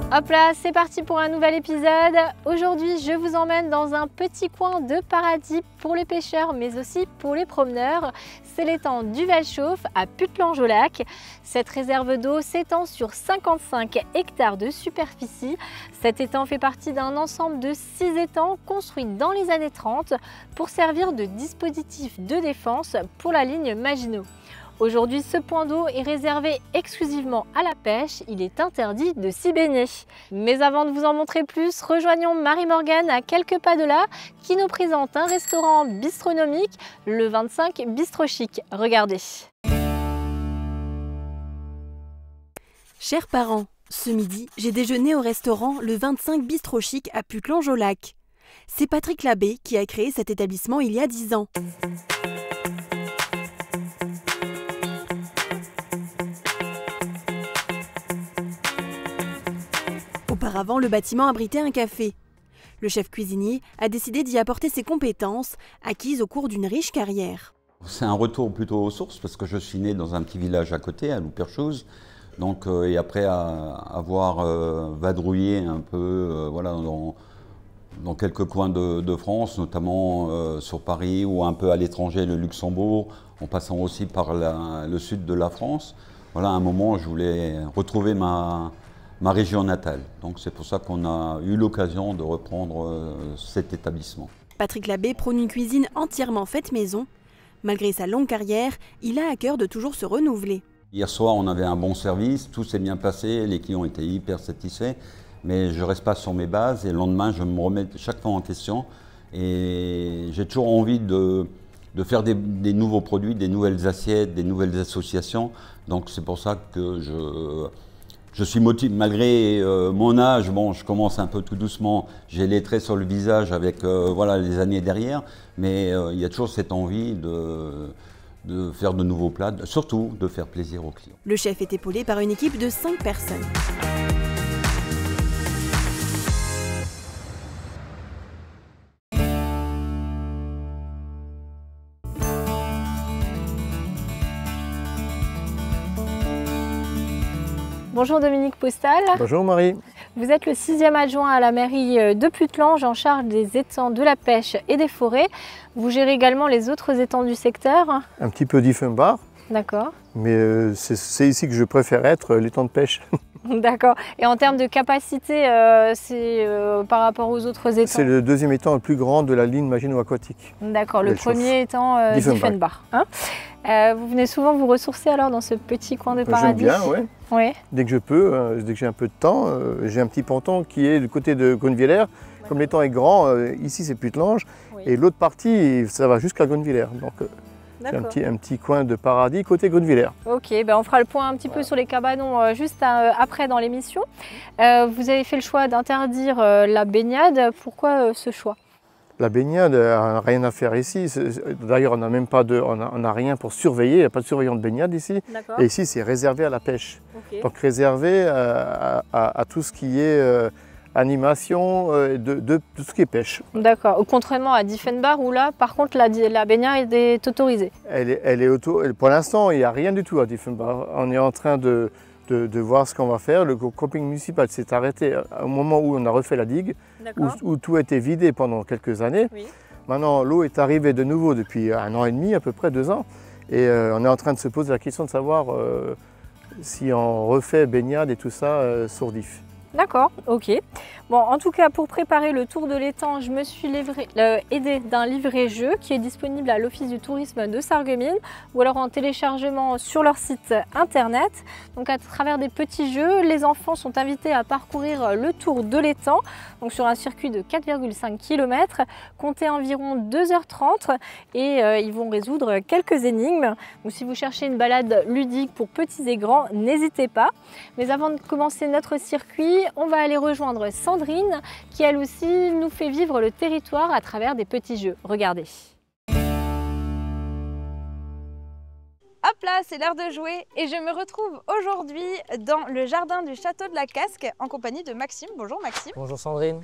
Hop là, c'est parti pour un nouvel épisode. Aujourd'hui, je vous emmène dans un petit coin de paradis pour les pêcheurs, mais aussi pour les promeneurs. C'est l'étang du Val-Chauffe à Putelange-au-Lac. Cette réserve d'eau s'étend sur 55 hectares de superficie. Cet étang fait partie d'un ensemble de 6 étangs construits dans les années 30 pour servir de dispositif de défense pour la ligne Maginot. Aujourd'hui, ce point d'eau est réservé exclusivement à la pêche. Il est interdit de s'y baigner. Mais avant de vous en montrer plus, rejoignons Marie-Morgane à quelques pas de là qui nous présente un restaurant bistronomique, le 25 Bistro Chic. Regardez. Chers parents, ce midi, j'ai déjeuné au restaurant le 25 Bistro Chic à Putelange-au-Lac. C'est Patrick Labbé qui a créé cet établissement il y a 10 ans. Auparavant, le bâtiment abritait un café. Le chef cuisinier a décidé d'y apporter ses compétences, acquises au cours d'une riche carrière. C'est un retour plutôt aux sources parce que je suis né dans un petit village à côté, à Louperchouse. Donc, et après avoir vadrouillé un peu voilà, dans quelques coins de France, notamment sur Paris ou un peu à l'étranger, le Luxembourg, en passant aussi par le sud de la France. Voilà, à un moment, je voulais retrouver ma région natale. Donc c'est pour ça qu'on a eu l'occasion de reprendre cet établissement. Patrick Labbé prône une cuisine entièrement faite maison. Malgré sa longue carrière, il a à cœur de toujours se renouveler. Hier soir, on avait un bon service, tout s'est bien passé, les clients étaient hyper satisfaits, mais je ne reste pas sur mes bases et le lendemain, je me remets chaque fois en question et j'ai toujours envie de faire des nouveaux produits, des nouvelles assiettes, des nouvelles associations. Donc c'est pour ça que je suis motivé, malgré mon âge, bon, je commence un peu tout doucement, j'ai les traits sur le visage avec voilà, les années derrière, mais il y a toujours cette envie de faire de nouveaux plats, surtout de faire plaisir aux clients. Le chef est épaulé par une équipe de 5 personnes. Bonjour Dominique Postal. Bonjour Marie. Vous êtes le 6e adjoint à la mairie de Putelange en charge des étangs de la pêche et des forêts. Vous gérez également les autres étangs du secteur. Un petit peu d'Iffenbach. D'accord. Mais c'est ici que je préfère être, l'étang de pêche. D'accord. Et en termes de capacité, c'est par rapport aux autres étangs? C'est le deuxième étang le plus grand de la ligne Maginot Aquatique. D'accord, le premier étant d'Iffenbach. Hein, vous venez souvent vous ressourcer alors dans ce petit coin de paradis? J'aime bien, oui. Ouais. Dès que je peux, dès que j'ai un peu de temps, j'ai un petit ponton qui est du côté de Gonnevillers. Comme l'étang est grand, ici c'est Putelange, oui. Et l'autre partie, ça va jusqu'à Gonnevillers. Donc c'est un petit coin de paradis côté Gonnevillers. Ok, ben on fera le point un petit peu sur les cabanons juste après dans l'émission. Vous avez fait le choix d'interdire la baignade. Pourquoi ce choix? La baignade n'a rien à faire ici. D'ailleurs, on n'a même pas on n'a rien pour surveiller. Il n'y a pas de surveillant de baignade ici. Et ici, c'est réservé à la pêche. Okay. Donc réservé à tout ce qui est animation, de tout ce qui est pêche. D'accord. Contrairement à Diefenbach où là, par contre, la baignade est autorisée. Pour l'instant, il n'y a rien du tout à Diefenbach. On est en train de voir ce qu'on va faire. Le camping municipal s'est arrêté au moment où on a refait la digue, où tout a été vidé pendant quelques années. Oui. Maintenant, l'eau est arrivée de nouveau depuis 1 an et demi, à peu près 2 ans. Et on est en train de se poser la question de savoir si on refait baignade et tout ça sur Diff. D'accord, ok. Bon, en tout cas, pour préparer le tour de l'étang, je me suis aidée d'un livret-jeu qui est disponible à l'Office du tourisme de Sarreguemines ou alors en téléchargement sur leur site internet. Donc à travers des petits jeux, les enfants sont invités à parcourir le tour de l'étang, donc sur un circuit de 4,5 km, comptez environ 2h30 et ils vont résoudre quelques énigmes. Donc si vous cherchez une balade ludique pour petits et grands, n'hésitez pas. Mais avant de commencer notre circuit, on va aller rejoindre Sandrine qui elle aussi nous fait vivre le territoire à travers des petits jeux. Regardez. Hop là, c'est l'heure de jouer et je me retrouve aujourd'hui dans le jardin du château de la Casque en compagnie de Maxime. Bonjour Maxime. Bonjour Sandrine.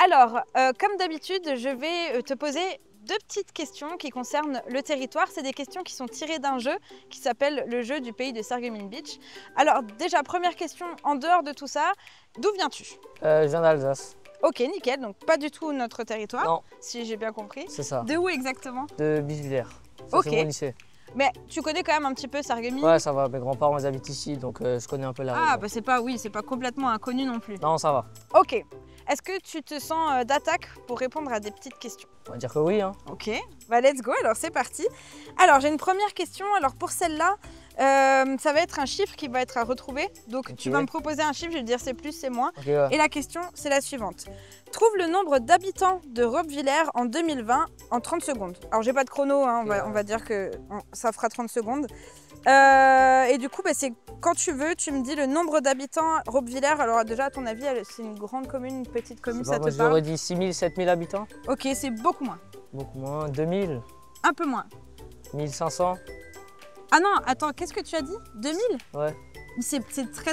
Alors, comme d'habitude, je vais te poser 2 petites questions qui concernent le territoire. C'est des questions qui sont tirées d'un jeu qui s'appelle le jeu du pays de Sarreguemines Beach. Alors déjà, première question, en dehors de tout ça, d'où viens-tu? Je viens d'Alsace. Ok, nickel, donc pas du tout notre territoire, Non. Si j'ai bien compris. C'est ça. De où exactement? De Bichevillers. Ok. C'est mon lycée. Mais tu connais quand même un petit peu Sarreguemines? Ouais, ça va. Mes grands-parents ils habitent ici, donc je connais un peu la région. Ah, bah c'est pas complètement inconnu non plus. Non, ça va. Ok. Est-ce que tu te sens d'attaque pour répondre à des petites questions? On va dire que oui. Hein. Ok, bah let's go, alors c'est parti. Alors j'ai une première question, alors pour celle-là, ça va être un chiffre qui va être à retrouver. Donc Ok. tu vas me proposer un chiffre, je vais te dire c'est plus, c'est moins. Ok, ouais. Et la question, c'est la suivante. Trouve le nombre d'habitants de Robes-Villers en 2020 en 30 secondes. Alors j'ai pas de chrono, hein, on va dire que ça fera 30 secondes. Et du coup, bah, c'est quand tu veux, tu me dis le nombre d'habitants Robes-Villers. Alors déjà, à ton avis, c'est une grande commune, une petite commune, ça Moi, te parle? j'aurais dit 6 000, 7 000 habitants. Ok, c'est beaucoup moins. Beaucoup moins. 2000, Un peu moins. 1500. Ah non, attends, qu'est-ce que tu as dit? 2000? Ouais. C'est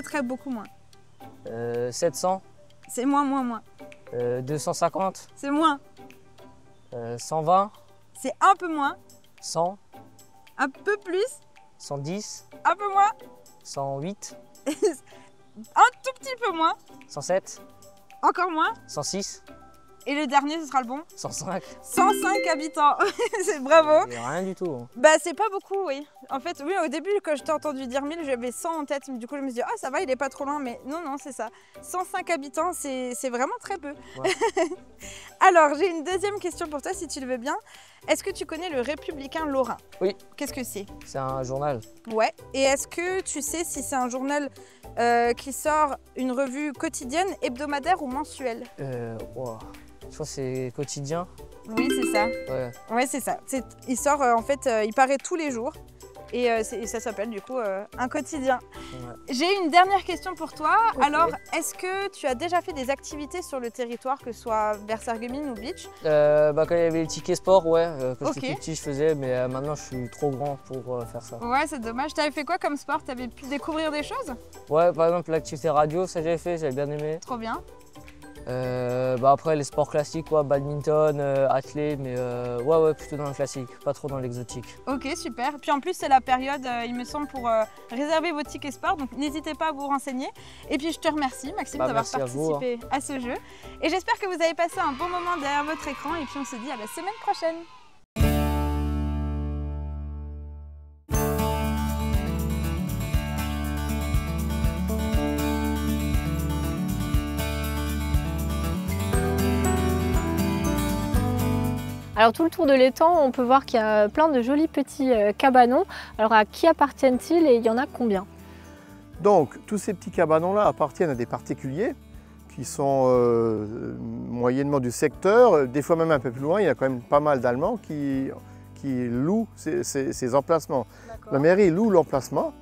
très beaucoup moins. 700. C'est moins. 250. C'est moins. 120. C'est un peu moins. 100. Un peu plus. 110. Un peu moins. 108. Un tout petit peu moins. 107. Encore moins. 106. Et le dernier, ce sera le bon. 105. 105 habitants. C'est bravo. Et rien du tout. Hein. Bah c'est pas beaucoup, oui. En fait, oui, au début, quand je t'ai entendu dire 1000, j'avais 100 en tête. Du coup, je me suis dit, ah ça va, il est pas trop loin. Mais non, c'est ça. 105 habitants, c'est vraiment très peu. Ouais. Alors, j'ai une deuxième question pour toi, si tu le veux bien. Est-ce que tu connais le Républicain Lorrain? Oui. Qu'est-ce que c'est? C'est un journal. Ouais. Et est-ce que tu sais si c'est un journal qui sort une revue quotidienne, hebdomadaire ou mensuelle? Wow. Je crois que c'est quotidien. Oui, c'est ça. Ouais. Ouais, c'est ça. Il sort, en fait, il paraît tous les jours. Et ça s'appelle du coup un quotidien. Ouais. J'ai une dernière question pour toi. Okay. Alors, est-ce que tu as déjà fait des activités sur le territoire, que ce soit vers Sarreguemines ou Beach? Quand il y avait les tickets sport, ouais. Quand j'étais Ok. tout petit, je faisais, mais maintenant, je suis trop grand pour faire ça. Ouais, c'est dommage. T'avais fait quoi comme sport? T'avais pu découvrir des choses? Ouais, par exemple, l'activité radio, ça j'avais fait, j'avais bien aimé. Trop bien. Après, les sports classiques, quoi, badminton, athlé, mais ouais, plutôt dans le classique, pas trop dans l'exotique. Ok, super. Puis en plus, c'est la période, il me semble, pour réserver vos tickets sport. Donc n'hésitez pas à vous renseigner. Et puis je te remercie, Maxime, d'avoir merci à vous, participé à ce jeu. Et j'espère que vous avez passé un bon moment derrière votre écran. Et puis on se dit à la semaine prochaine. Alors tout le tour de l'étang, on peut voir qu'il y a plein de jolis petits cabanons. Alors à qui appartiennent-ils et il y en a combien? Donc, tous ces petits cabanons-là appartiennent à des particuliers qui sont moyennement du secteur, des fois même un peu plus loin. Il y a quand même pas mal d'Allemands qui louent ces emplacements. La mairie loue l'emplacement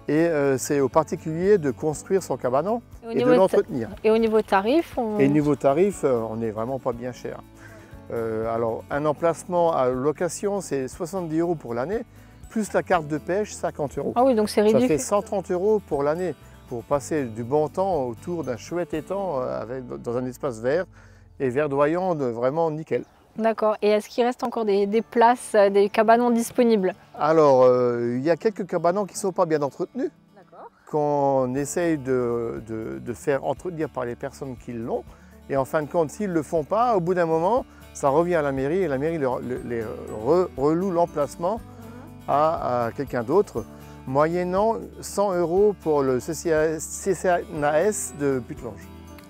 et c'est aux particuliers de construire son cabanon et de l'entretenir. Et au niveau tarif, Et niveau tarif, on n'est vraiment pas bien cher. Alors, un emplacement à location, c'est 70 € pour l'année, plus la carte de pêche, 50 €. Ah oui, donc c'est ridicule. Ça fait 130 € pour l'année pour passer du bon temps autour d'un chouette étang dans un espace vert et verdoyant, vraiment nickel. D'accord. Et est-ce qu'il reste encore des places, des cabanons disponibles? Alors, il y a quelques cabanons qui ne sont pas bien entretenus, qu'on essaye de faire entretenir par les personnes qui l'ont. Et en fin de compte, s'ils ne le font pas, au bout d'un moment, ça revient à la mairie et la mairie les reloue l'emplacement à quelqu'un d'autre, moyennant 100 € pour le CCNAS de Puttelange.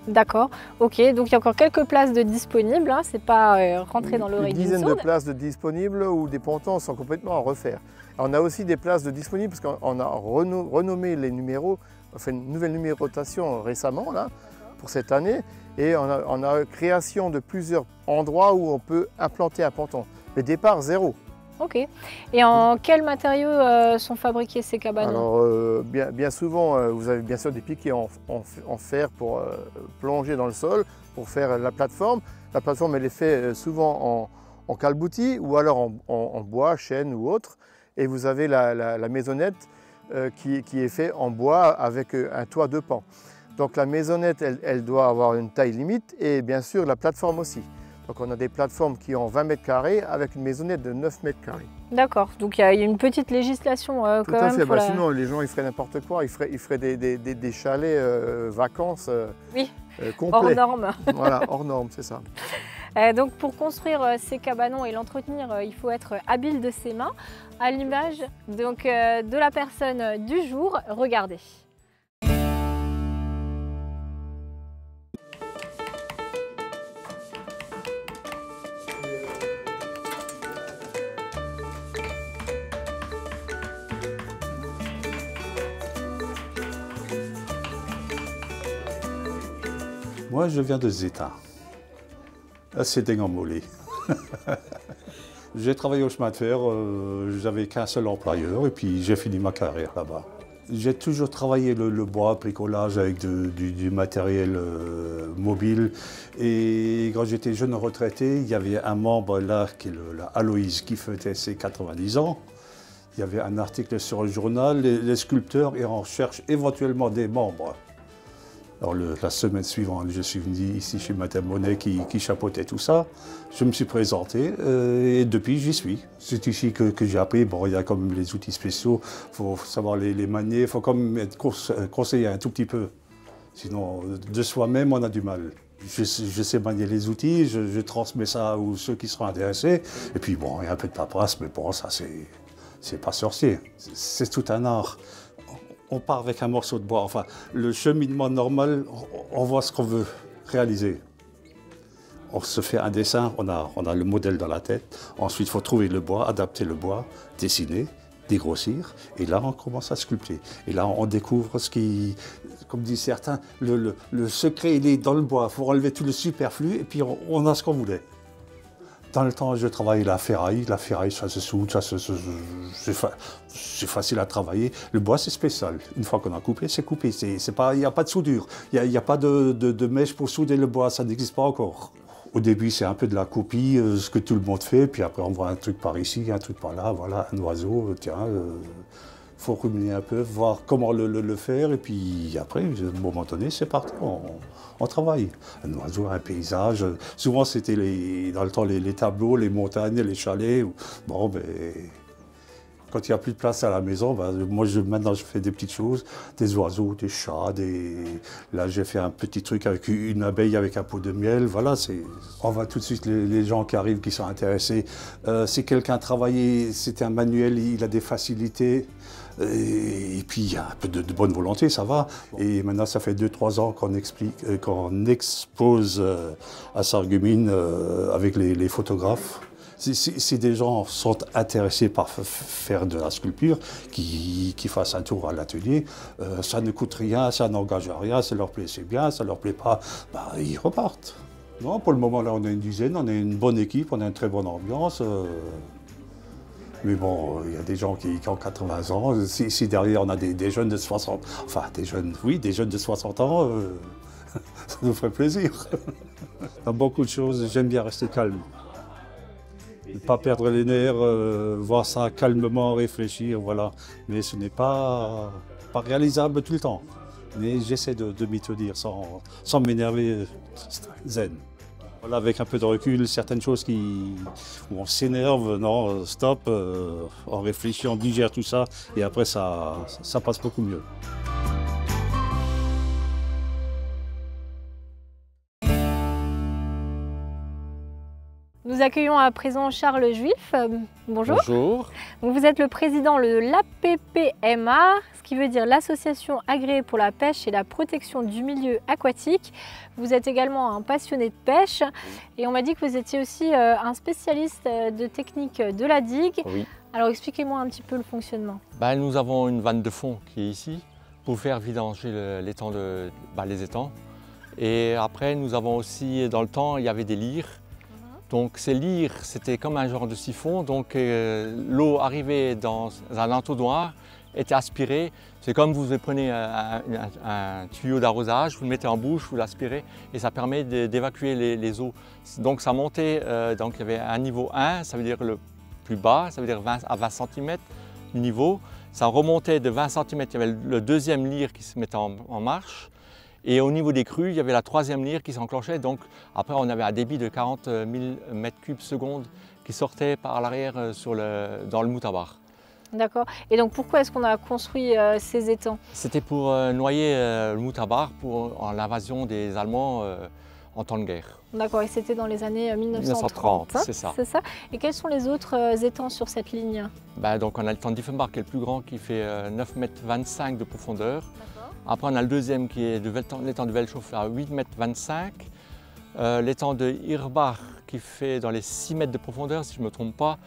D'accord, ok, donc il y a encore quelques places de disponibles, hein, c'est pas rentré dans l'oreille d'une sourde. Une dizaine de places de disponibles où des pontons sont complètement à refaire. On a aussi des places de disponibles parce qu'on a renommé les numéros, on fait une nouvelle numérotation récemment là, pour cette année. Et on a création de plusieurs endroits où on peut implanter un ponton. Le départ, 0. Ok. Et en quels matériaux sont fabriqués ces cabanons? Alors, bien souvent, vous avez bien sûr des piquets en fer pour plonger dans le sol, pour faire la plateforme. La plateforme, elle est faite souvent en calboutis ou alors en bois, chêne ou autre. Et vous avez la maisonnette qui est faite en bois avec un toit de pan. Donc la maisonnette, elle doit avoir une taille limite et bien sûr la plateforme aussi. Donc on a des plateformes qui ont 20 mètres carrés avec une maisonnette de 9 mètres carrés. D'accord, donc il y a une petite législation Tout quand à même. fait, Pour la... sinon les gens ils feraient n'importe quoi, ils feraient des chalets vacances Oui. complets. Hors normes. Voilà, hors normes, c'est ça. Donc pour construire ces cabanons et l'entretenir, il faut être habile de ses mains, à l'image donc de la personne du jour. Regardez. Moi, je viens de Zétain, à Séding-en-Molay. J'ai travaillé au chemin de fer, j'avais qu'un seul employeur et puis j'ai fini ma carrière là-bas. J'ai toujours travaillé le bois, bricolage avec du matériel mobile. Et quand j'étais jeune retraité, il y avait un membre là, qui est Aloïse, qui fêtait ses 90 ans. Il y avait un article sur le journal, les sculpteurs et on recherche éventuellement des membres. Alors la semaine suivante, je suis venu ici chez Madame Monet qui chapeautait tout ça. Je me suis présenté et depuis j'y suis. C'est ici que j'ai appris. Bon, il y a comme les outils spéciaux, il faut savoir les manier, il faut quand même être conseillé un tout petit peu. Sinon, de soi-même, on a du mal. Je sais manier les outils, je transmets ça à ceux qui seront intéressés. Et puis bon, il y a un peu de paperasse, mais bon, ça c'est pas sorcier. C'est tout un art. On part avec un morceau de bois. Enfin, le cheminement normal, on voit ce qu'on veut réaliser. On se fait un dessin, on a le modèle dans la tête. Ensuite, il faut trouver le bois, adapter le bois, dessiner, dégrossir. Et là, on commence à sculpter. Et là, on découvre ce qui, comme disent certains, le secret, il est dans le bois. Il faut enlever tout le superflu et puis on a ce qu'on voulait. Dans le temps, je travaillais la ferraille, ça se soude, c'est facile à travailler. Le bois, c'est spécial. Une fois qu'on a coupé, c'est coupé. Il n'y a pas de soudure, il n'y a pas de mèche pour souder le bois, ça n'existe pas encore. Au début, c'est un peu de la copie, ce que tout le monde fait, puis après on voit un truc par ici, un truc par là, voilà, un oiseau, tiens, faut ruminer un peu, voir comment le faire, et puis après, à un moment donné, c'est parti, on travaille. Un oiseau, un paysage, souvent c'était dans le temps les tableaux, les montagnes, les chalets, bon, ben, quand il n'y a plus de place à la maison, ben, moi maintenant je fais des petites choses, des oiseaux, des chats, là j'ai fait un petit truc avec une abeille avec un pot de miel, voilà, on voit tout de suite les gens qui arrivent, qui sont intéressés. Si quelqu'un travaillait, c'était un manuel, il a des facilités. Et puis il y a un peu de bonne volonté, ça va. Et maintenant, ça fait 2-3 ans qu'on expose à Sarreguemines avec les photographes. Si des gens sont intéressés par faire de la sculpture, qui fassent un tour à l'atelier, ça ne coûte rien, ça n'engage à rien, ça leur plaît, c'est bien, ça leur plaît pas, bah, ils repartent. Non, pour le moment, là, on a une dizaine, on a une bonne équipe, on a une très bonne ambiance. Mais bon, il y a des gens qui ont 80 ans. Si derrière on a des jeunes de 60, enfin des jeunes de 60 ans, ça nous ferait plaisir. Dans beaucoup de choses, j'aime bien rester calme. Ne pas perdre les nerfs, voir ça calmement, réfléchir, voilà. Mais ce n'est pas réalisable tout le temps. Mais j'essaie de m'y tenir sans m'énerver, zen. Voilà, avec un peu de recul, certaines choses où on s'énerve, non, stop, on réfléchit, on digère tout ça, et après ça passe beaucoup mieux. Nous accueillons à présent Charles Juif. Bonjour. Bonjour. Donc vous êtes le président de l'APPMA, ce qui veut dire l'Association agréée pour la pêche et la protection du milieu aquatique. Vous êtes également un passionné de pêche et on m'a dit que vous étiez aussi un spécialiste de technique de la digue. Oui. Alors expliquez-moi un petit peu le fonctionnement. Nous avons une vanne de fond qui est ici pour faire vidanger les étangs. Et après, nous avons aussi, dans le temps, il y avait des lyres. Donc ces lyres, c'était comme un genre de siphon, donc l'eau arrivait dans un entonnoir, était aspirée. C'est comme vous prenez un tuyau d'arrosage, vous le mettez en bouche, vous l'aspirez et ça permet d'évacuer les eaux. Donc ça montait, donc il y avait un niveau 1, ça veut dire le plus bas, ça veut dire 20 à 20 cm du niveau. Ça remontait de 20 cm, il y avait le deuxième lyre qui se mettait en marche. Et au niveau des crues, il y avait la 3e lyre qui s'enclenchait. Donc après, on avait un débit de 40 000 m3 secondes qui sortait par l'arrière dans le Moutabar. D'accord. Et donc pourquoi est-ce qu'on a construit ces étangs? C'était pour noyer le Moutabar en l'invasion des Allemands en temps de guerre. D'accord, et c'était dans les années 1930, c'est ça. C'est ça. Et quels sont les autres étangs sur cette ligne? Donc on a l'étang d'Iffenbach qui est le plus grand, qui fait 9,25 m de profondeur. Après on a le deuxième qui est l'étang de Welschof à 8,25 m. L'étang de Hirbach qui fait dans les 6 mètres de profondeur, si je ne me trompe pas.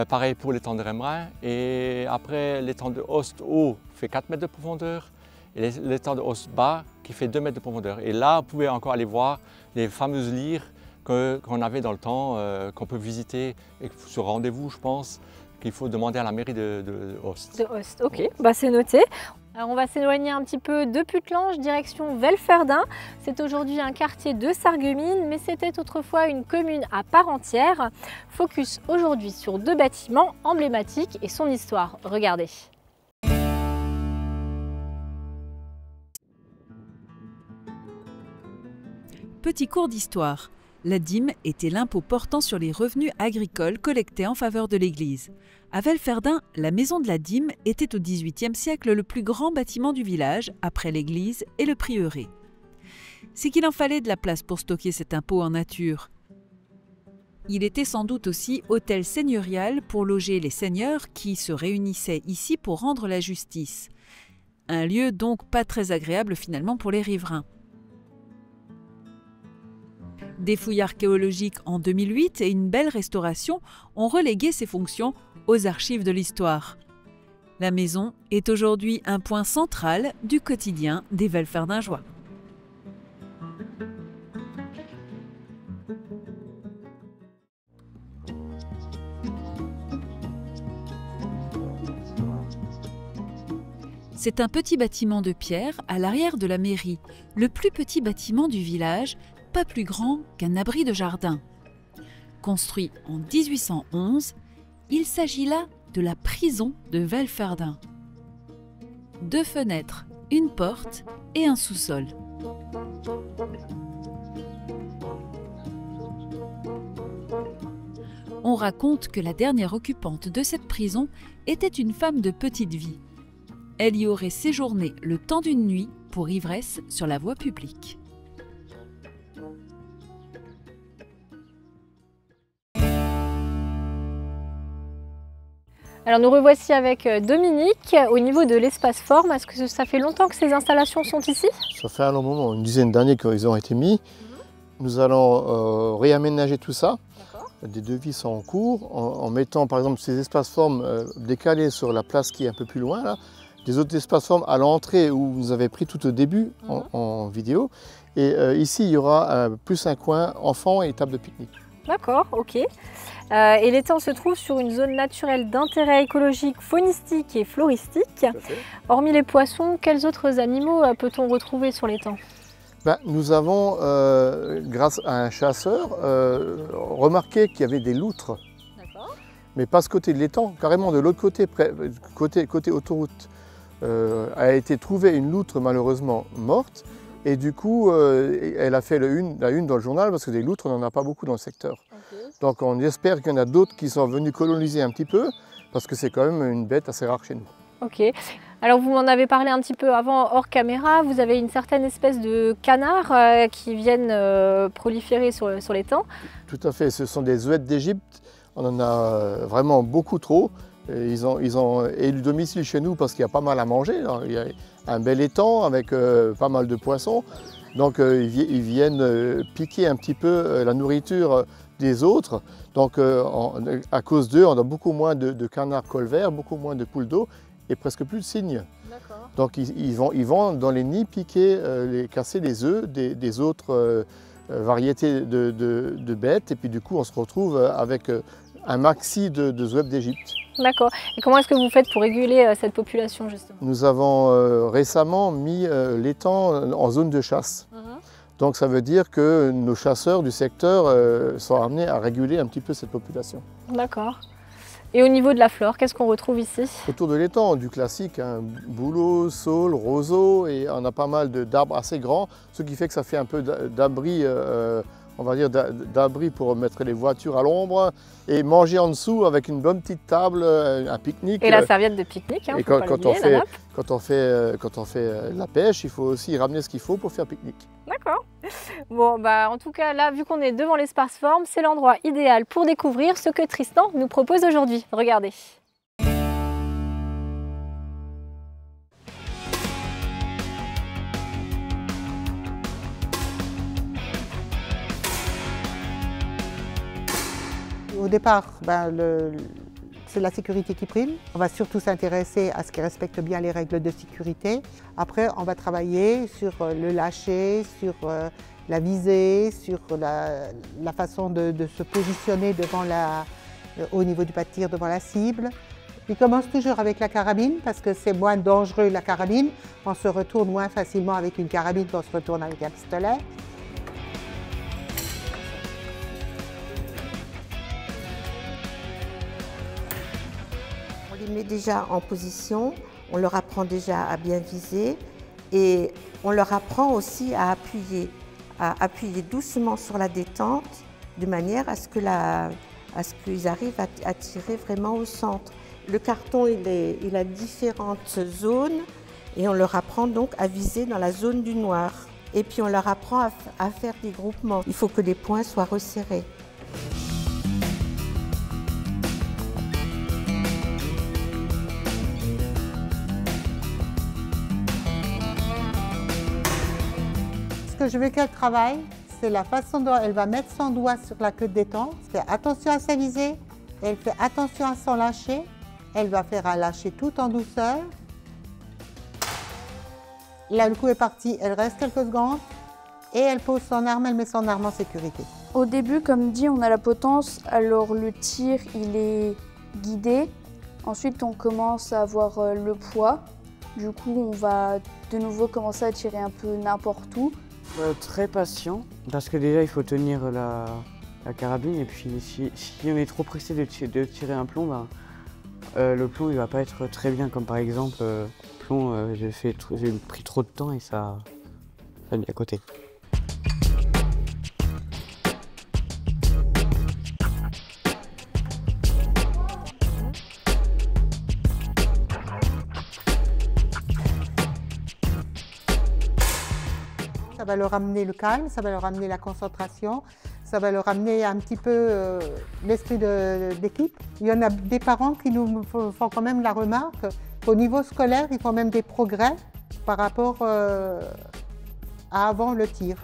Pareil pour l'étang de Remrin. Et après l'étang de Ost-Haut fait 4 mètres de profondeur. Et l'étang de Ost-Bas qui fait 2 mètres de profondeur. Et là, vous pouvez encore aller voir les fameuses lyres qu'on avait dans le temps, qu'on peut visiter et sur rendez-vous, je pense, qu'il faut demander à la mairie de Ost. De Ost, ok, c'est noté. Alors on va s'éloigner un petit peu de Puttelange, direction Welferdin. C'est aujourd'hui un quartier de Sarreguemines, mais c'était autrefois une commune à part entière. Focus aujourd'hui sur 2 bâtiments emblématiques et son histoire. Regardez. Petit cours d'histoire. La dîme était l'impôt portant sur les revenus agricoles collectés en faveur de l'Église. À Welferdin, la maison de la dîme était au XVIIIe siècle le plus grand bâtiment du village, après l'église et le prieuré. C'est qu'il en fallait de la place pour stocker cet impôt en nature. Il était sans doute aussi hôtel seigneurial pour loger les seigneurs qui se réunissaient ici pour rendre la justice. Un lieu donc pas très agréable finalement pour les riverains. Des fouilles archéologiques en 2008 et une belle restauration ont relégué ses fonctions aux archives de l'histoire. La maison est aujourd'hui un point central du quotidien des Welferdingeois. C'est un petit bâtiment de pierre à l'arrière de la mairie, le plus petit bâtiment du village, pas plus grand qu'un abri de jardin. Construit en 1811, il s'agit là de la prison de Welferdin. 2 fenêtres, une porte et un sous-sol. On raconte que la dernière occupante de cette prison était une femme de petite vie. Elle y aurait séjourné le temps d'une nuit pour ivresse sur la voie publique. Alors nous revoici avec Dominique au niveau de l'espace forme. Est-ce que ça fait longtemps que ces installations sont ici? Ça fait un long moment, une dizaine d'années qu'ils ont été mis. Nous allons réaménager tout ça. Des devis sont en cours en mettant par exemple ces espaces formes décalés sur la place qui est un peu plus loin, là. Des autres espaces formes à l'entrée où vous avez pris tout au début en vidéo. Et ici il y aura plus un coin enfants et table de pique-nique. D'accord, ok. Et l'étang se trouve sur une zone naturelle d'intérêt écologique, faunistique et floristique. Hormis les poissons, quels autres animaux peut-on retrouver sur l'étang? Nous avons, grâce à un chasseur, remarqué qu'il y avait des loutres. Mais pas ce côté de l'étang, carrément de l'autre côté, côté autoroute. A été trouvée une loutre malheureusement morte. Et du coup, elle a fait la une dans le journal parce que des loutres, on n'en a pas beaucoup dans le secteur. Donc on espère qu'il y en a d'autres qui sont venus coloniser un petit peu parce que c'est quand même une bête assez rare chez nous. Ok. Alors vous m'en avez parlé un petit peu avant hors caméra, vous avez une certaine espèce de canards qui viennent proliférer sur l'étang. Tout à fait, ce sont des zouettes d'Égypte, on en a vraiment beaucoup trop. Et ils ont élu domicile chez nous parce qu'il y a pas mal à manger. Il y a un bel étang avec pas mal de poissons. Donc ils viennent piquer un petit peu la nourriture des autres. Donc à cause d'eux, on a beaucoup moins de canards colverts, beaucoup moins de poules d'eau et presque plus de cygnes. Donc ils vont dans les nids piquer, casser les œufs des autres variétés de bêtes. Et puis du coup, on se retrouve avec un maxi de zouèves d'Égypte. D'accord. Et comment est-ce que vous faites pour réguler cette population justement? Nous avons récemment mis l'étang en zone de chasse. Donc ça veut dire que nos chasseurs du secteur sont amenés à réguler un petit peu cette population. D'accord. Et au niveau de la flore, qu'est-ce qu'on retrouve ici? Autour de l'étang, du classique, hein, bouleau, saule, roseau, et on a pas mal d'arbres assez grands, ce qui fait que ça fait un peu d'abri, on va dire d'abri pour mettre les voitures à l'ombre, et manger en dessous avec une bonne petite table, un pique-nique. Et la serviette de pique-nique, hein, et quand on fait la pêche, il faut aussi ramener ce qu'il faut pour faire pique-nique. D'accord. Bon, bah, en tout cas, là, vu qu'on est devant l'espace forme, c'est l'endroit idéal pour découvrir ce que Tristan nous propose aujourd'hui. Regardez. Au départ, c'est la sécurité qui prime. On va surtout s'intéresser à ce qui respecte bien les règles de sécurité. Après, on va travailler sur le lâcher, sur la visée, sur la façon de se positionner au niveau du pas de tir devant la cible. Il commence toujours avec la carabine parce que c'est moins dangereux la carabine. On se retourne moins facilement avec une carabine qu'on se retourne avec un pistolet. On les met déjà en position, on leur apprend déjà à bien viser et on leur apprend aussi à appuyer doucement sur la détente de manière à ce qu'ils arrivent à tirer vraiment au centre. Le carton, il a différentes zones et on leur apprend donc à viser dans la zone du noir. Et puis on leur apprend à faire des groupements. Il faut que les points soient resserrés. Ce que je veux qu'elle travaille, c'est la façon dont elle va mettre son doigt sur la queue de détente. Elle fait attention à sa visée, elle fait attention à son lâcher. Elle va faire un lâcher tout en douceur. Là, le coup est parti, elle reste quelques secondes et elle pose son arme, elle met son arme en sécurité. Au début, comme dit, on a la potence, alors le tir, il est guidé. Ensuite, on commence à avoir le poids. Du coup, on va de nouveau commencer à tirer un peu n'importe où. Très patient, parce que déjà il faut tenir la carabine et puis si on est trop pressé de tirer un plomb, le plomb il va pas être très bien, comme par exemple plomb, j'ai pris trop de temps et ça a mis à côté. Ça va leur amener le calme, ça va leur amener la concentration, ça va leur amener un petit peu l'esprit d'équipe. Il y en a des parents qui nous font quand même la remarque qu'au niveau scolaire, ils font même des progrès par rapport à avant le tir.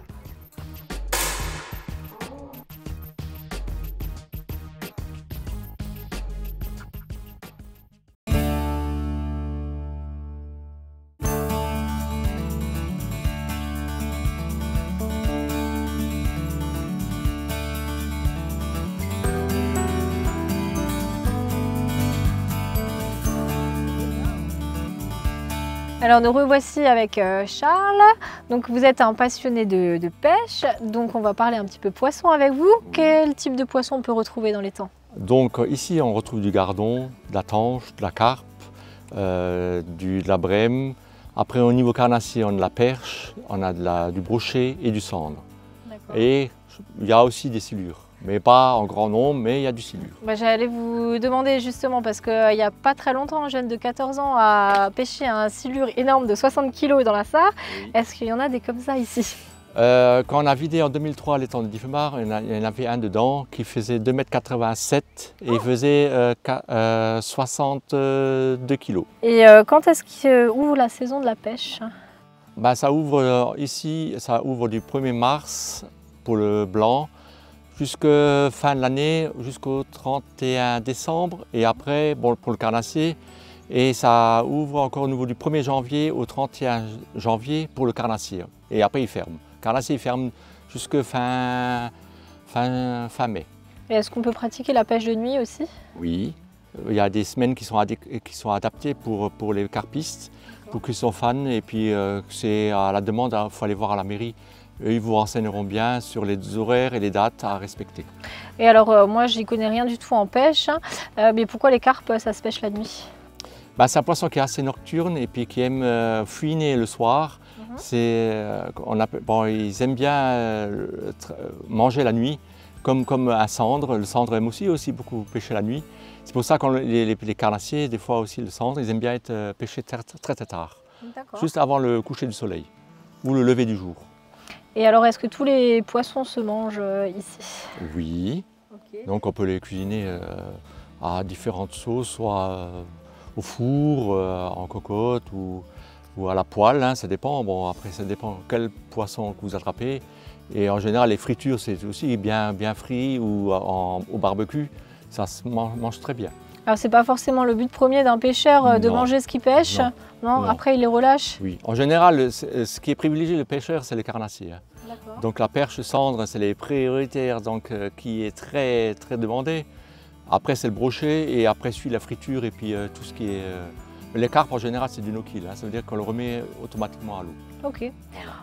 Alors nous revoici avec Charles. Donc vous êtes un passionné de pêche, donc on va parler un petit peu poisson avec vous. Quel type de poisson on peut retrouver dans l'étang? Donc ici on retrouve du gardon, de la tanche, de la carpe, de la brème. Après au niveau carnassier on a de la perche, on a du brochet et du sandre. Et il y a aussi des silures. Mais pas en grand nombre, mais il y a du silure. J'allais vous demander justement, parce qu'il n'y a pas très longtemps, un jeune de 14 ans a pêché un silure énorme de 60 kg dans la Sarre. Oui. Est-ce qu'il y en a des comme ça ici? Quand on a vidé en 2003 l'étang de Diffemar, il y en avait un dedans qui faisait 2,87 m et il faisait 62 kg. Et quand est-ce qu'ouvre la saison de la pêche? Ça ouvre ici, ça ouvre du 1er mars pour le blanc, jusqu'à fin de l'année, jusqu'au 31 décembre, et après pour le carnassier, et ça ouvre encore au niveau du 1er janvier au 31 janvier pour le carnassier, et après il ferme. Le carnassier il ferme jusqu'à fin mai. Et est-ce qu'on peut pratiquer la pêche de nuit aussi? Oui, il y a des semaines qui sont adaptées pour les carpistes, pour qu'ils sont fans, et puis c'est à la demande, il faut aller voir à la mairie. Eux, ils vous renseigneront bien sur les horaires et les dates à respecter. Et alors, moi, j'y connais rien du tout en pêche, hein. Mais pourquoi les carpes, ça se pêche la nuit? Bah, c'est un poisson qui est assez nocturne et puis qui aime fouiner le soir. Ils aiment bien manger la nuit, comme un cendre. Le cendre aime aussi beaucoup pêcher la nuit. C'est pour ça que les carnassiers, des fois aussi le cendre, ils aiment bien être pêchés très tard, juste avant le coucher du soleil ou le lever du jour. Et alors, est-ce que tous les poissons se mangent ici? Oui, donc on peut les cuisiner à différentes sauces, soit au four, en cocotte ou à la poêle, hein, ça dépend. Bon, après, ça dépend quel poisson que vous attrapez. Et en général, les fritures, c'est aussi bien frit ou au barbecue. Ça se mange très bien. Alors, c'est pas forcément le but premier d'un pêcheur de manger ce qu'il pêche. Non. Après, il les relâche. Oui, en général, ce qui est privilégié le pêcheur, c'est les carnassiers. Hein. Donc la perche cendre, c'est les prioritaires, donc qui est très demandé. Après, c'est le brochet et après suit la friture et puis tout ce qui est... Les carpes, en général, c'est du no-kill. Hein. Ça veut dire qu'on le remet automatiquement à l'eau. Ok.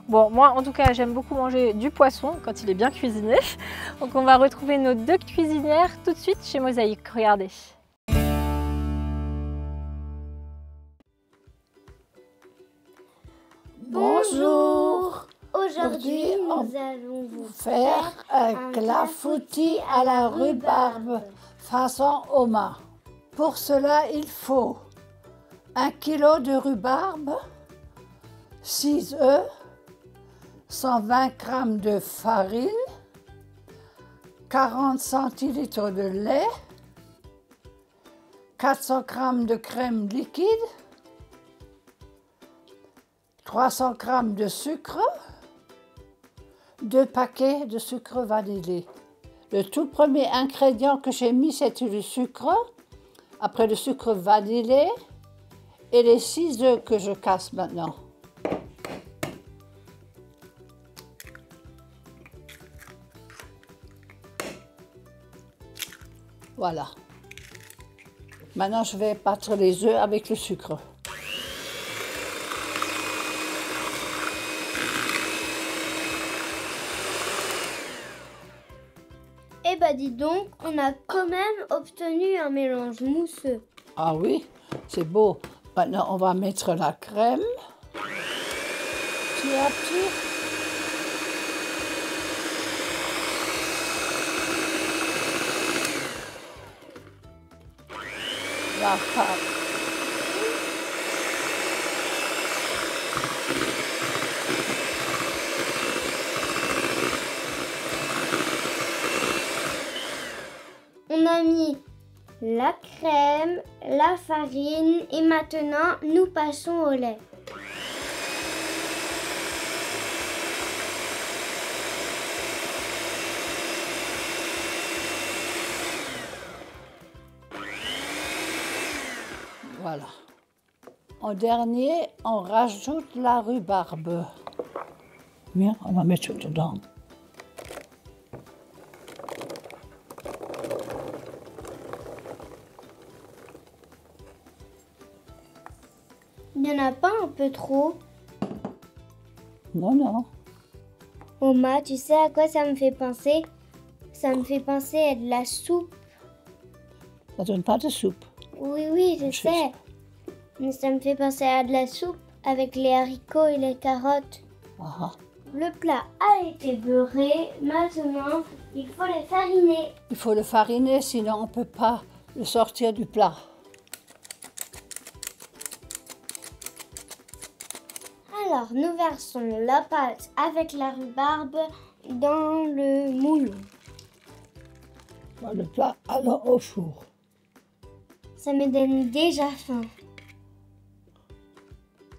Bon, moi, en tout cas, j'aime beaucoup manger du poisson quand il est bien cuisiné. Donc, on va retrouver nos 2 cuisinières tout de suite chez Mosaïque. Regardez. Bonjour. Aujourd'hui, nous allons vous faire un clafoutis à la rhubarbe façon homard. Pour cela, il faut 1 kg de rhubarbe, 6 œufs, 120 g de farine, 40 centilitres de lait, 400 g de crème liquide, 300 g de sucre, 2 paquets de sucre vanillé. Le tout premier ingrédient que j'ai mis, c'est le sucre. Après le sucre vanillé et les 6 œufs que je casse maintenant. Voilà. Maintenant, je vais battre les œufs avec le sucre. Eh ben dis donc, on a quand même obtenu un mélange mousseux. Ah oui, c'est beau. Maintenant, on va mettre la crème. Petit à petit. La farine. On a mis la crème, la farine et maintenant nous passons au lait. Voilà. En dernier, on rajoute la rhubarbe. Bien, on va mettre dedans. Il n'y en a pas un peu trop? Non, non. Oma, tu sais à quoi ça me fait penser? Ça me fait penser à de la soupe. Ça donne pas de soupe. Oui, je sais. Mais ça me fait penser à de la soupe avec les haricots et les carottes. Ah. Le plat a été beurré. Maintenant, il faut le fariner. Il faut le fariner, sinon on ne peut pas le sortir du plat. Alors, nous versons la pâte avec la rhubarbe dans le moule. Le plat allant au four. Ça me donne déjà faim.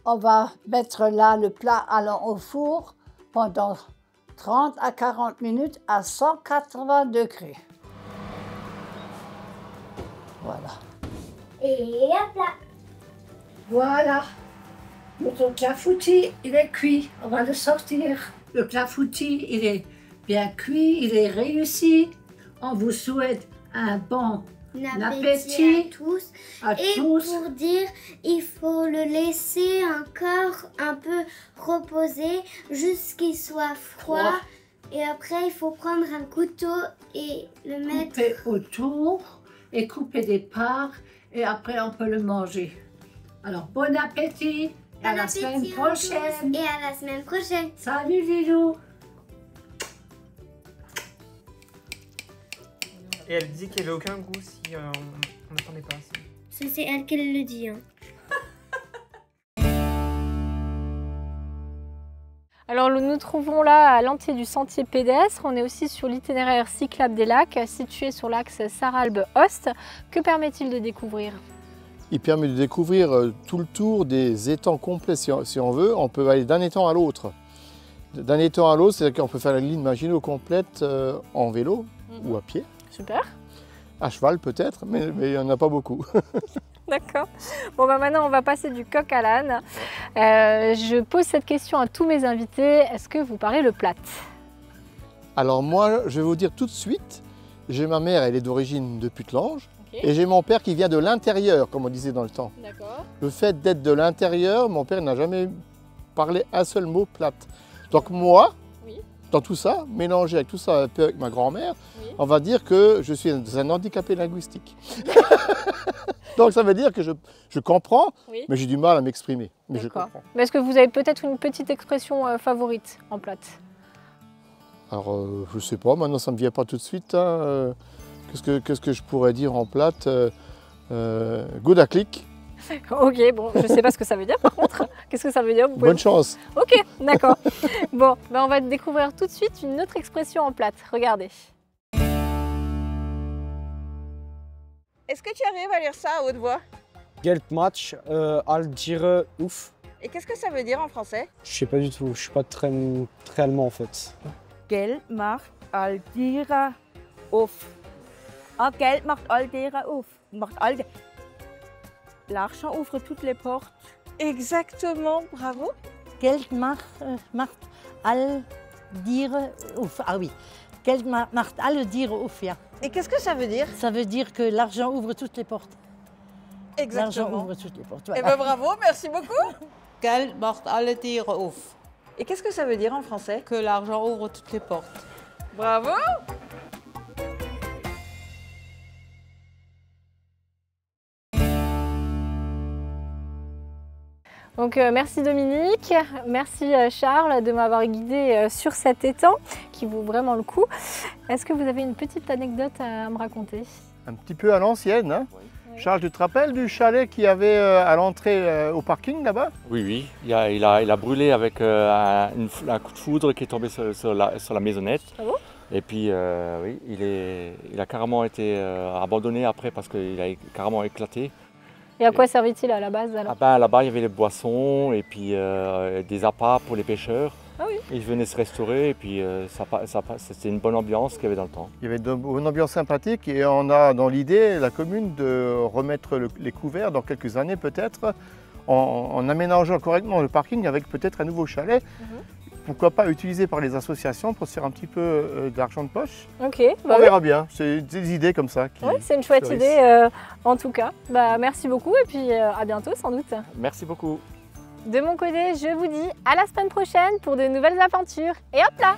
On va mettre là le plat allant au four pendant 30 à 40 minutes à 180 degrés. Voilà. Et hop là. Voilà. Notre clafoutis, il est cuit. On va le sortir. Le clafoutis, il est bien cuit, il est réussi. On vous souhaite un bon appétit à tous. Et pour dire, il faut le laisser encore un peu reposer jusqu'il soit froid. Et après, il faut prendre un couteau et le mettre autour et couper des parts. Et après, on peut le manger. Alors, bon appétit. Et à la semaine prochaine. Et à la semaine prochaine. Salut Lilou. Et elle dit qu'il n'y avait aucun goût si on n'attendait pas. Ça, c'est elle qui le dit. Hein. Alors nous nous trouvons là à l'entrée du sentier pédestre. On est aussi sur l'itinéraire cyclable des lacs, situé sur l'axe Sarralbe-Ost. Que permet-il de découvrir? Il permet de découvrir tout le tour des étangs complets si on veut. On peut aller d'un étang à l'autre. D'un étang à l'autre, c'est-à-dire qu'on peut faire la ligne Maginot complète en vélo ou à pied. Super. À cheval peut-être, mais il n'y en a pas beaucoup. D'accord. Bon, bah maintenant, on va passer du coq à l'âne. Je pose cette question à tous mes invités. Est-ce que vous parlez le plate? Alors moi, je vais vous dire tout de suite, j'ai ma mère, elle est d'origine de Putelange. Et j'ai mon père qui vient de l'intérieur, comme on disait dans le temps. Le fait d'être de l'intérieur, mon père n'a jamais parlé un seul mot plate. Donc moi, dans tout ça, mélangé avec tout ça, un peu avec ma grand-mère, on va dire que je suis un handicapé linguistique. Donc ça veut dire que je comprends, mais j'ai du mal à m'exprimer. Mais je comprends. Mais est-ce que vous avez peut-être une petite expression favorite en plate? Alors, je ne sais pas, maintenant ça ne me vient pas tout de suite. Hein. Qu'est-ce que je pourrais dire en plate? Good à clic. Ok, bon, je ne sais pas ce que ça veut dire par contre. Qu'est-ce que ça veut dire? Bonne chance. Ok, d'accord. Bon, ben on va découvrir tout de suite une autre expression en plate. Regardez. Est-ce que tu arrives à lire ça à haute voix? Geldmatch, al dire ouf. Et qu'est-ce que ça veut dire en français? Je sais pas du tout, je suis pas très allemand en fait. Geld macht all dire ouf. Ah, Geld macht all dire ouf. L'argent ouvre toutes les portes. Exactement, bravo. Geld macht all dire ouf. Ah oui, Geld macht alle dire ouf, ja. Et qu'est-ce que ça veut dire? Ça veut dire que l'argent ouvre toutes les portes. Exactement. L'argent ouvre toutes les portes. Voilà. Eh bien bravo, merci beaucoup. Geld macht alle dire ouf. Et qu'est-ce que ça veut dire en français? Que l'argent ouvre toutes les portes. Bravo. Donc merci Dominique, merci Charles de m'avoir guidé sur cet étang qui vaut vraiment le coup. Est-ce que vous avez une petite anecdote à me raconter? Un petit peu à l'ancienne. Hein. Charles, tu te rappelles du chalet qu'il y avait à l'entrée au parking là-bas? Oui, oui. Il a brûlé avec un coup de foudre qui est tombé sur la maisonnette. Ah bon? Et puis oui, il a carrément été abandonné après parce qu'il a carrément éclaté. Et à quoi servait-il à la base alors? Là-bas, il y avait les boissons et puis des appâts pour les pêcheurs. Ah oui. Ils venaient se restaurer et puis c'était une bonne ambiance qu'il y avait dans le temps. Il y avait une ambiance sympathique et on a dans l'idée, la commune, de remettre les couverts dans quelques années peut-être, en aménageant correctement le parking avec peut-être un nouveau chalet. Pourquoi pas utilisé par les associations pour se faire un petit peu d'argent de poche. Ok, on verra bien, c'est des idées comme ça. Oui, c'est une chouette idée en tout cas. Bah, merci beaucoup et puis à bientôt sans doute. Merci beaucoup. De mon côté, je vous dis à la semaine prochaine pour de nouvelles aventures. Et hop là!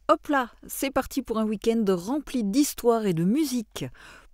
Hop là, c'est parti pour un week-end rempli d'histoire et de musique.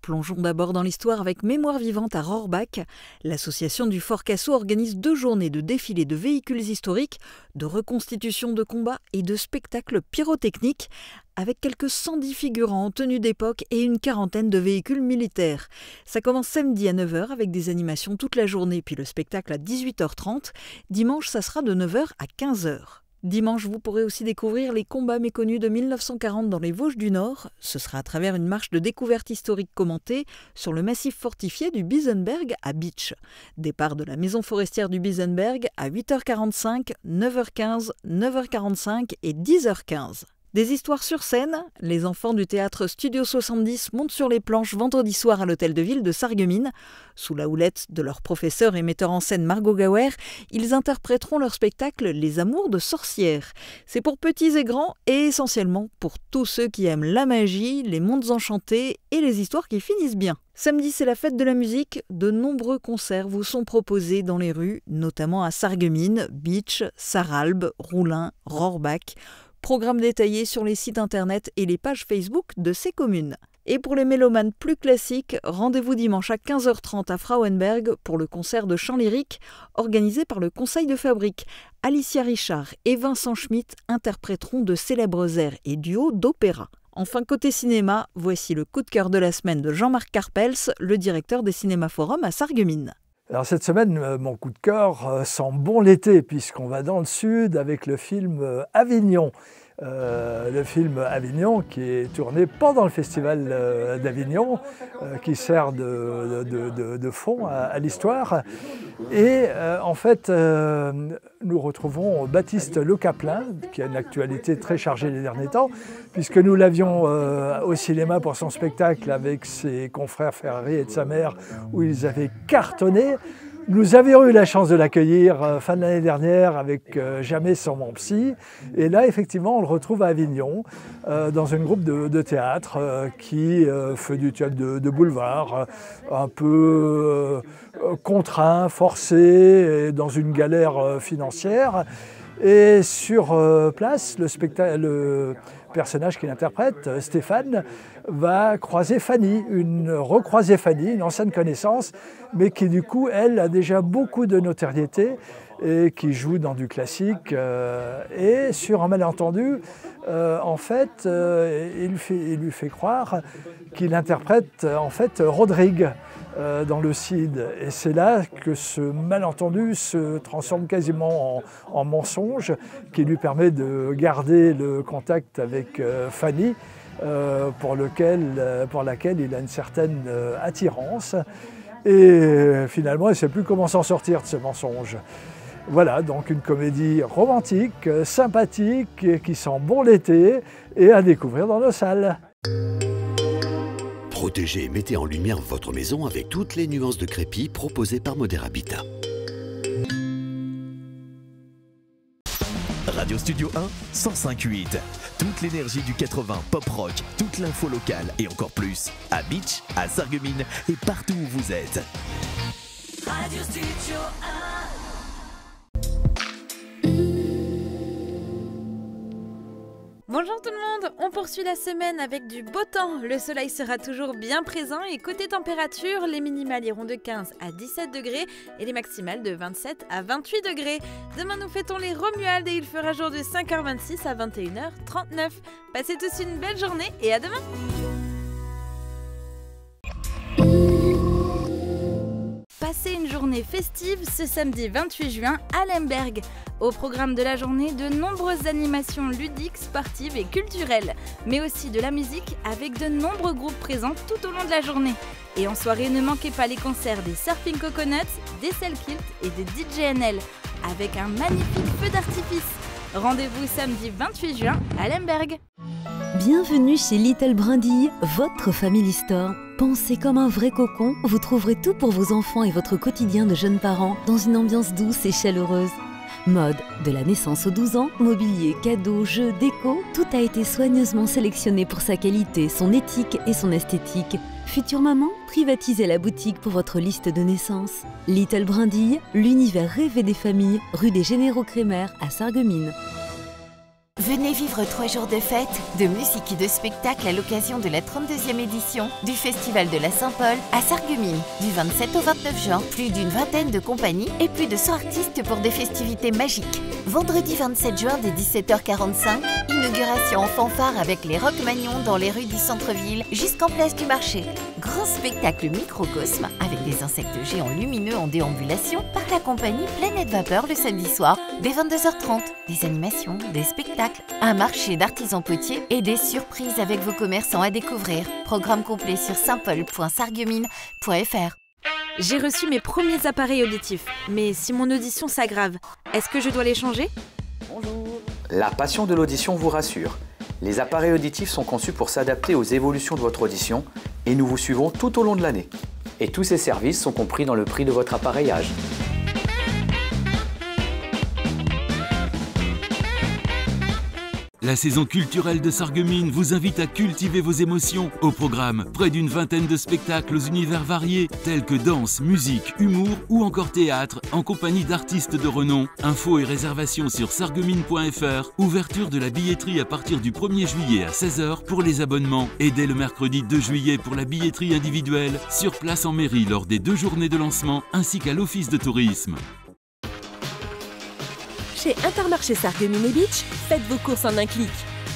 Plongeons d'abord dans l'histoire avec Mémoire vivante à Rohrbach. L'association du Fort Cassot organise 2 journées de défilés de véhicules historiques, de reconstitution de combats et de spectacles pyrotechniques, avec quelques 110 figurants en tenue d'époque et une quarantaine de véhicules militaires. Ça commence samedi à 9h avec des animations toute la journée, puis le spectacle à 18h30. Dimanche, ça sera de 9h à 15h. Dimanche, vous pourrez aussi découvrir les combats méconnus de 1940 dans les Vosges du Nord. Ce sera à travers une marche de découverte historique commentée sur le massif fortifié du Bisenberg à Bitche. Départ de la maison forestière du Bisenberg à 8h45, 9h15, 9h45 et 10h15. Des histoires sur scène, les enfants du théâtre Studio 70 montent sur les planches vendredi soir à l'hôtel de ville de Sarreguemines. Sous la houlette de leur professeur et metteur en scène Margot Gauer, ils interpréteront leur spectacle Les Amours de sorcières. C'est pour petits et grands et essentiellement pour tous ceux qui aiment la magie, les mondes enchantés et les histoires qui finissent bien. Samedi, c'est la fête de la musique. De nombreux concerts vous sont proposés dans les rues, notamment à Sarreguemines, Bitche, Sarralbe, Roulin, Rohrbach. Programme détaillé sur les sites internet et les pages Facebook de ces communes. Et pour les mélomanes plus classiques, rendez-vous dimanche à 15h30 à Frauenberg pour le concert de chant lyrique organisé par le Conseil de Fabrique. Alicia Richard et Vincent Schmitt interpréteront de célèbres airs et duos d'opéra. Enfin, côté cinéma, voici le coup de cœur de la semaine de Jean-Marc Carpels, le directeur des Cinéma-Forums à Sarreguemines. Alors cette semaine, mon coup de cœur sent bon l'été puisqu'on va dans le sud avec le film Avignon. Le film Avignon qui est tourné pendant le festival d'Avignon, qui sert de fond à l'histoire. Et en fait, nous retrouvons Baptiste Le Caplin, qui a une actualité très chargée les derniers temps, puisque nous l'avions au cinéma pour son spectacle avec ses confrères Ferrari et de sa mère, où ils avaient cartonné. Nous avions eu la chance de l'accueillir fin de l'année dernière avec Jamais sans mon psy. Et là, effectivement, on le retrouve à Avignon, dans une groupe de théâtre qui fait du théâtre de boulevard, un peu contraint, forcé, et dans une galère financière. Et sur place, le personnage qu'il interprète, Stéphane, va recroiser Fanny, une ancienne connaissance, mais qui du coup, elle, a déjà beaucoup de notoriété et qui joue dans du classique. Et sur un malentendu, en fait, il lui fait croire qu'il interprète en fait Rodrigue dans le Cid. Et c'est là que ce malentendu se transforme quasiment en mensonge, qui lui permet de garder le contact avec Fanny, pour laquelle il a une certaine attirance. Et finalement, il ne sait plus comment s'en sortir de ce mensonge. Voilà, donc une comédie romantique, sympathique, qui sent bon l'été et à découvrir dans nos salles. Protégez et mettez en lumière votre maison avec toutes les nuances de crépi proposées par Modèle Habitat. Radio Studio 1, 105.8. Toute l'énergie du 80 pop rock, toute l'info locale et encore plus à Bitche, à Sarreguemines et partout où vous êtes. Radio Studio 1. Bonjour tout le monde, on poursuit la semaine avec du beau temps. Le soleil sera toujours bien présent et côté température, les minimales iront de 15 à 17 degrés et les maximales de 27 à 28 degrés. Demain nous fêtons les Romualdes et il fera jour de 5h26 à 21h39. Passez tous une belle journée et à demain. Passez une journée festive ce samedi 28 juin à Lemberg. Au programme de la journée, de nombreuses animations ludiques, sportives et culturelles, mais aussi de la musique avec de nombreux groupes présents tout au long de la journée. Et en soirée, ne manquez pas les concerts des Surfing Coconuts, des Selkilt et des DJNL, avec un magnifique feu d'artifice. Rendez-vous samedi 28 juin à Lemberg. Bienvenue chez Little Brindille, votre family store. Pensez comme un vrai cocon, vous trouverez tout pour vos enfants et votre quotidien de jeunes parents dans une ambiance douce et chaleureuse. Mode, de la naissance aux 12 ans, mobilier, cadeaux, jeux, déco, tout a été soigneusement sélectionné pour sa qualité, son éthique et son esthétique. Future maman, privatisez la boutique pour votre liste de naissance. Little Brindille, l'univers rêvé des familles, rue des Généraux-Crémer à Sarreguemines. Venez vivre 3 jours de fête, de musique et de spectacle à l'occasion de la 32e édition du Festival de la Saint-Paul à Sarreguemines. Du 27 au 29 juin, plus d'une vingtaine de compagnies et plus de 100 artistes pour des festivités magiques. Vendredi 27 juin dès 17h45, inauguration en fanfare avec les Rockmagnons dans les rues du centre-ville jusqu'en place du marché. Grand spectacle microcosme avec des insectes géants lumineux en déambulation par la compagnie Planète Vapeur le samedi soir dès 22h30. Des animations, des spectacles, un marché d'artisans potiers et des surprises avec vos commerçants à découvrir. Programme complet sur saintpaul.sarreguemines.fr. J'ai reçu mes premiers appareils auditifs, mais si mon audition s'aggrave, est-ce que je dois les changer ? Bonjour. La passion de l'audition vous rassure. Les appareils auditifs sont conçus pour s'adapter aux évolutions de votre audition et nous vous suivons tout au long de l'année. Et tous ces services sont compris dans le prix de votre appareillage. La saison culturelle de Sarreguemines vous invite à cultiver vos émotions. Au programme, près d'une vingtaine de spectacles aux univers variés, tels que danse, musique, humour ou encore théâtre, en compagnie d'artistes de renom. Infos et réservations sur sarreguemines.fr. Ouverture de la billetterie à partir du 1er juillet à 16 h pour les abonnements. Et dès le mercredi 2 juillet pour la billetterie individuelle, sur place en mairie lors des 2 journées de lancement, ainsi qu'à l'office de tourisme. Chez Intermarché Sarreguemines et Beach, faites vos courses en un clic.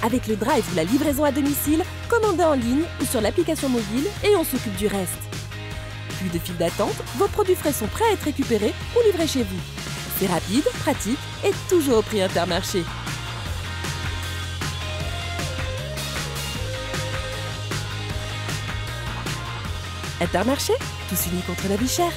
Avec le drive ou la livraison à domicile, commandez en ligne ou sur l'application mobile et on s'occupe du reste. Plus de file d'attente, vos produits frais sont prêts à être récupérés ou livrés chez vous. C'est rapide, pratique et toujours au prix Intermarché. Intermarché, tous unis contre la vie chère.